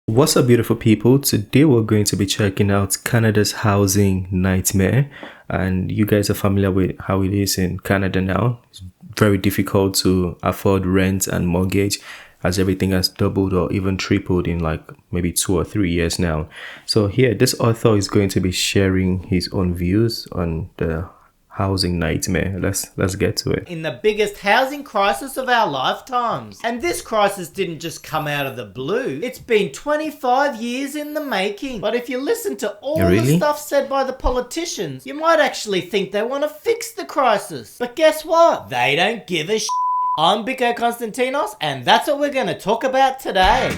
What's up, beautiful people? Today we're going to be checking out Canada's housing nightmare, and you guys are familiar with how it is in Canada now. It's very difficult to afford rent and mortgage as everything has doubled or even tripled in like maybe 2 or 3 years now. So here, this author is going to be sharing his own views on the housing nightmare. Let's get to it. In the biggest housing crisis of our lifetimes. And this crisis didn't just come out of the blue. It's been 25 years in the making. But if you listen to all the stuff said by the politicians, you might actually think they want to fix the crisis. But guess what? They don't give a shit. I'm Biko Konstantinos, and that's what we're going to talk about today.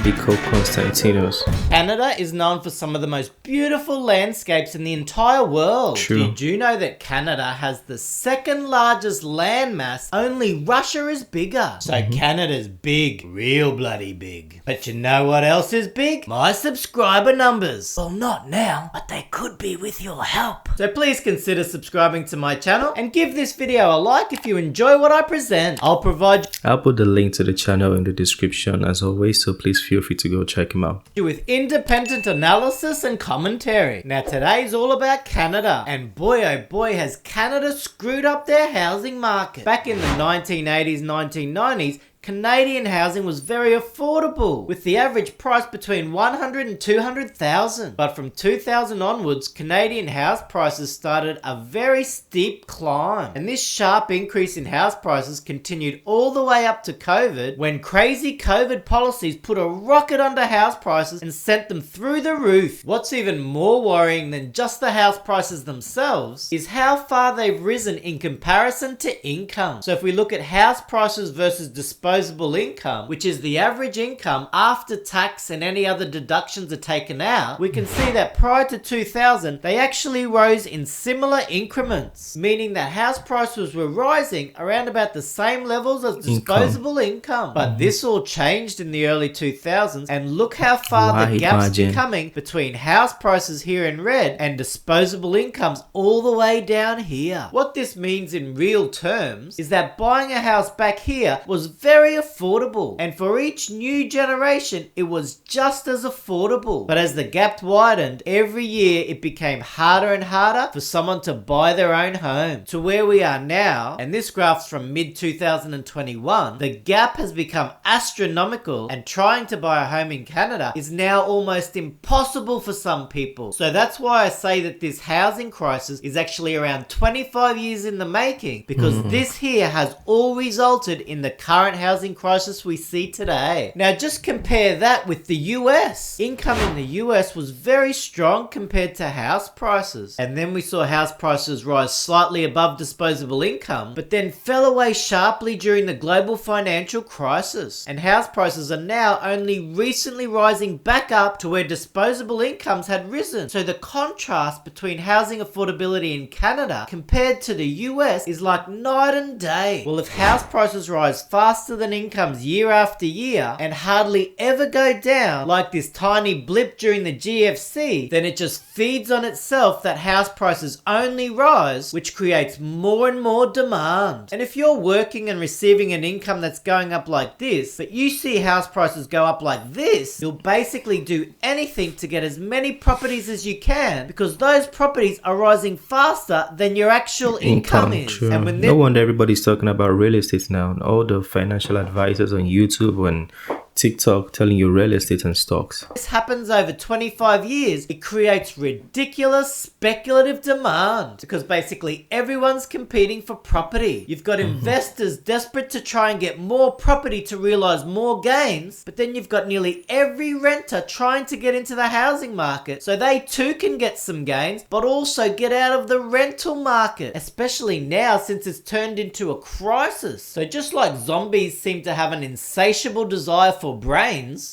Biko Konstantinos. Canada is known for some of the most beautiful landscapes in the entire world. True. Did you know that Canada has the second largest landmass? Only Russia is bigger. So Canada's big, real bloody big. But you know what else is big? My subscriber numbers. Well, not now, but they could be with your help. So please consider subscribing to my channel and give this video a like if you enjoy what I present. I'll put the link to the channel in the description as always, so please feel free to go check him out. With independent analysis and commentary. Now today's all about Canada, and boy oh boy has Canada screwed up their housing market. Back in the 1980s, 1990s, Canadian housing was very affordable, with the average price between $100,000 and $200,000. But from 2000 onwards, Canadian house prices started a very steep climb. And this sharp increase in house prices continued all the way up to COVID, when crazy COVID policies put a rocket under house prices and sent them through the roof. What's even more worrying than just the house prices themselves is how far they've risen in comparison to income. So if we look at house prices versus disposable income, which is the average income after tax and any other deductions are taken out, we can see that prior to 2000, they actually rose in similar increments, meaning that house prices were rising around about the same levels as disposable income. But this all changed in the early 2000s, and look how far the gap's becoming between house prices here in red and disposable incomes all the way down here. What this means in real terms is that buying a house back here was very affordable, and for each new generation it was just as affordable. But as the gap widened, every year it became harder and harder for someone to buy their own home, to where we are now, and this graph's from mid 2021. The gap has become astronomical, and trying to buy a home in Canada is now almost impossible for some people. So that's why I say that this housing crisis is actually around 25 years in the making, because this here has all resulted in the current housing crisis we see today. Now just compare that with the US. Income in the US was very strong compared to house prices, and then we saw house prices rise slightly above disposable income, but then fell away sharply during the global financial crisis, and house prices are now only recently rising back up to where disposable incomes had risen. So the contrast between housing affordability in Canada compared to the US is like night and day. Well, if house prices rise faster than incomes year after year and hardly ever go down like this tiny blip during the GFC, then it just feeds on itself that house prices only rise, which creates more and more demand. And if you're working and receiving an income that's going up like this, but you see house prices go up like this, you'll basically do anything to get as many properties as you can, because those properties are rising faster than your actual income is. True. And no wonder everybody's talking about real estate now, and all the financial advisors on YouTube and Tik Tok telling you real estate and stocks. This happens over 25 years. It creates ridiculous speculative demand, because basically everyone's competing for property. You've got investors desperate to try and get more property to realize more gains, but then you've got nearly every renter trying to get into the housing market so they too can get some gains, but also get out of the rental market, especially now since it's turned into a crisis. So just like zombies seem to have an insatiable desire for brains,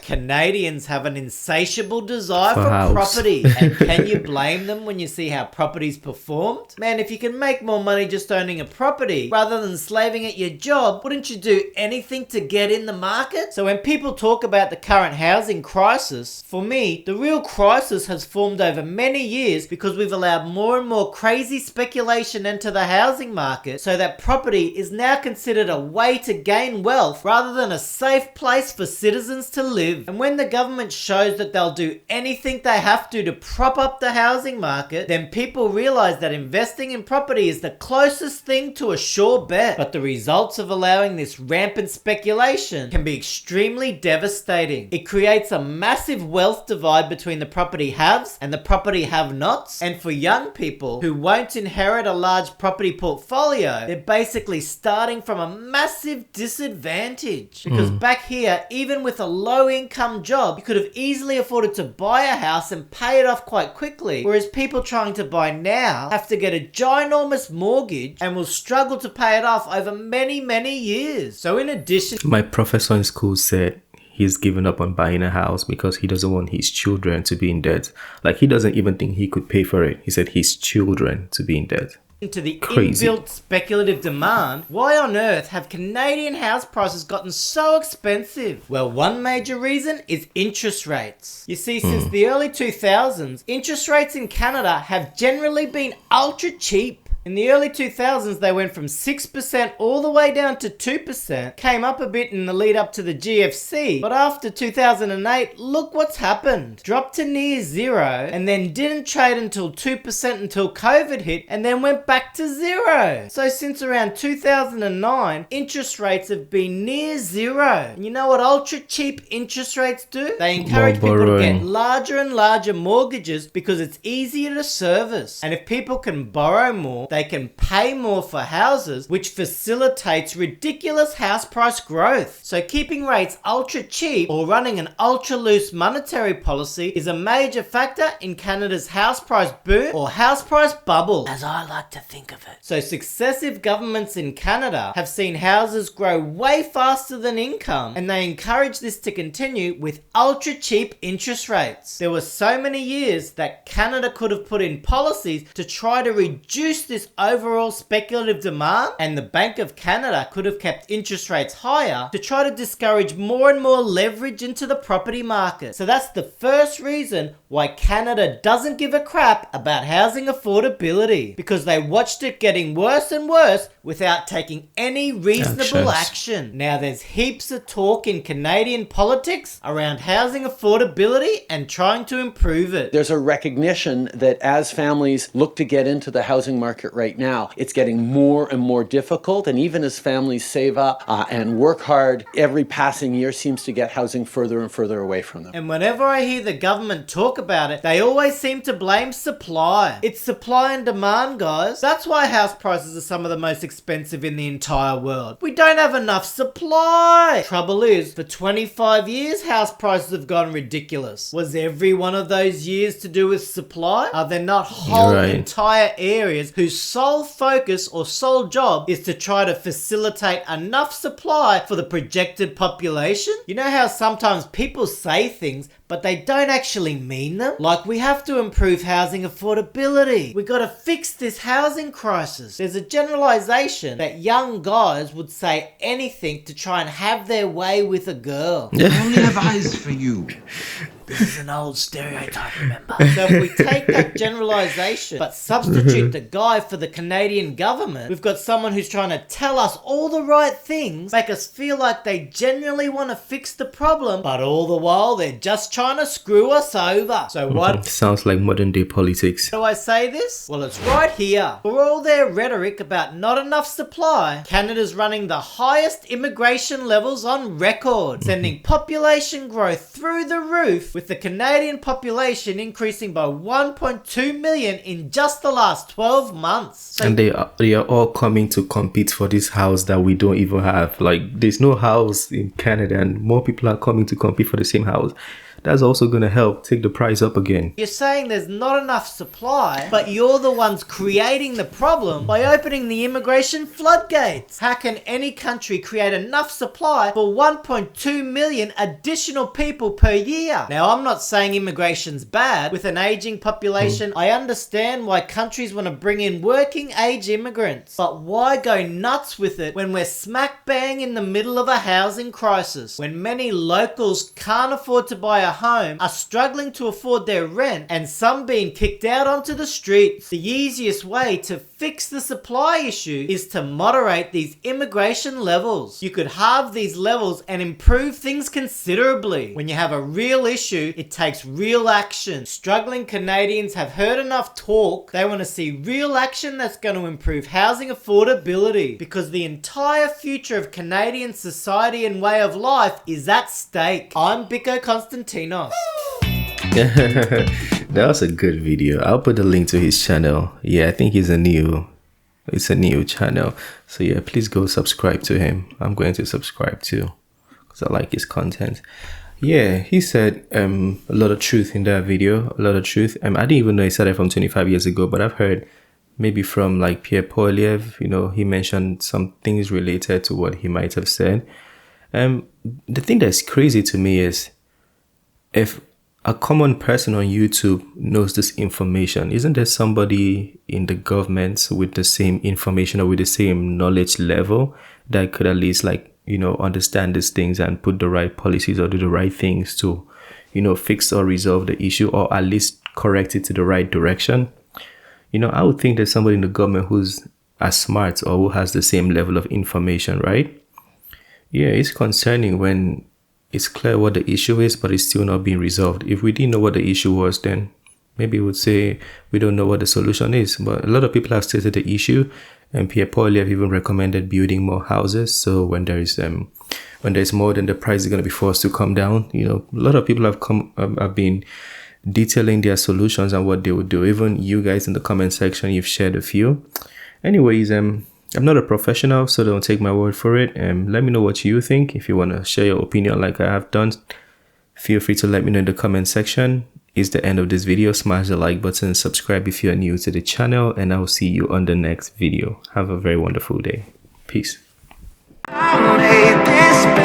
Canadians have an insatiable desire For for house. property. And can you blame them when you see how property's performed? Man, if you can make more money just owning a property rather than slaving at your job, wouldn't you do anything to get in the market? So when people talk about the current housing crisis, for me, the real crisis has formed over many years because we've allowed more and more crazy speculation into the housing market, so that property is now considered a way to gain wealth rather than a safe place for citizens to live. And when the government shows that they'll do anything they have to prop up the housing market, then people realize that investing in property is the closest thing to a sure bet. But the results of allowing this rampant speculation can be extremely devastating. It creates a massive wealth divide between the property haves and the property have-nots. And for young people who won't inherit a large property portfolio, they're basically starting from a massive disadvantage. Because back here, even with a low-income job, you could have easily afforded to buy a house and pay it off quite quickly, whereas people trying to buy now have to get a ginormous mortgage and will struggle to pay it off over many, many years. So in addition... My professor in school said he's given up on buying a house because he doesn't want his children to be in debt. Like, he doesn't even think he could pay for it. He said his children to be in debt. Into the Crazy. inbuilt speculative demand, why on earth have Canadian house prices gotten so expensive? Well, one major reason is interest rates. You see, since the early 2000s, interest rates in Canada have generally been ultra cheap. In the early 2000s, they went from 6% all the way down to 2%, came up a bit in the lead up to the GFC, but after 2008, look what's happened. Dropped to near zero, and then didn't trade until 2% until COVID hit, and then went back to zero. So since around 2009, interest rates have been near zero. And you know what ultra cheap interest rates do? They encourage people to get larger and larger mortgages because it's easier to service. And if people can borrow more, they can pay more for houses, which facilitates ridiculous house price growth. So keeping rates ultra cheap or running an ultra loose monetary policy is a major factor in Canada's house price boom or house price bubble, as I like to think of it. So successive governments in Canada have seen houses grow way faster than income, and they encourage this to continue with ultra cheap interest rates. There were so many years that Canada could have put in policies to try to reduce this overall speculative demand, and the Bank of Canada could have kept interest rates higher to try to discourage more and more leverage into the property market. So that's the first reason why Canada doesn't give a crap about housing affordability, because they watched it getting worse and worse without taking any reasonable action. Now there's heaps of talk in Canadian politics around housing affordability and trying to improve it. There's a recognition that as families look to get into the housing market right now, it's getting more and more difficult, and even as families save up and work hard, every passing year seems to get housing further and further away from them. And whenever I hear the government talk about it, they always seem to blame supply. It's supply and demand, guys. That's why house prices are some of the most expensive in the entire world. We don't have enough supply. Trouble is, for 25 years, house prices have gone ridiculous. Was every one of those years to do with supply? Are there not whole entire areas whose sole focus or sole job is to try to facilitate enough supply for the projected population? You know how sometimes people say things but they don't actually mean them? Like, we have to improve housing affordability. We gotta fix this housing crisis. There's a generalization that young guys would say anything to try and have their way with a girl. I only have eyes for you. This is an old stereotype, remember? So if we take that generalization but substitute the guy for the Canadian government, we've got someone who's trying to tell us all the right things, make us feel like they genuinely want to fix the problem, but all the while they're just trying to screw us over. So what? Sounds like modern day politics. Do I say this? Well, it's right here. For all their rhetoric about not enough supply, Canada's running the highest immigration levels on record, sending population growth through the roof, with the Canadian population increasing by 1.2 million in just the last 12 months. So and they are all coming to compete for this house that we don't even have. Like, there's no house in Canada and more people are coming to compete for the same house. that's also going to help take the price up again. You're saying there's not enough supply, but you're the ones creating the problem by opening the immigration floodgates. How can any country create enough supply for 1.2 million additional people per year? Now, I'm not saying immigration's bad. With an aging population, I understand why countries want to bring in working age immigrants. But why go nuts with it when we're smack bang in the middle of a housing crisis? When many locals can't afford to buy a home, are struggling to afford their rent, and some being kicked out onto the streets. The easiest way to fix the supply issue is to moderate these immigration levels. You could halve these levels and improve things considerably. When you have a real issue, it takes real action. Struggling Canadians have heard enough talk. They want to see real action that's going to improve housing affordability, because the entire future of Canadian society and way of life is at stake. I'm Biko Konstantinos. That was a good video. I'll put the link to his channel. Yeah, I think it's a new channel. So yeah, please go subscribe to him. I'm going to subscribe too, because I like his content. Yeah, he said a lot of truth in that video. A lot of truth. I didn't even know he said it from 25 years ago, but I've heard maybe from like Pierre Poilievre, you know, he mentioned some things related to what he might have said. The thing that's crazy to me is, if a common person on YouTube knows this information, isn't there somebody in the government with the same information or with the same knowledge level that could at least, like, you know, understand these things and put the right policies or do the right things to, you know, fix or resolve the issue, or at least correct it to the right direction? You know, I would think there's somebody in the government who's as smart or who has the same level of information, right? Yeah, it's concerning when it's clear what the issue is, but it's still not being resolved. If we didn't know what the issue was, then maybe we would say we don't know what the solution is. But a lot of people have stated the issue, and Pierre Poilievre even recommended building more houses. So when there's more, then the price is going to be forced to come down. You know, a lot of people have been detailing their solutions and what they would do. Even you guys in the comment section, you've shared a few. Anyways, I'm not a professional, so don't take my word for it. Let me know what you think. If you want to share your opinion like I have done, feel free to let me know in the comment section. It's the end of this video. Smash the like button, subscribe if you are new to the channel, and I'll see you on the next video. Have a very wonderful day. Peace. I made this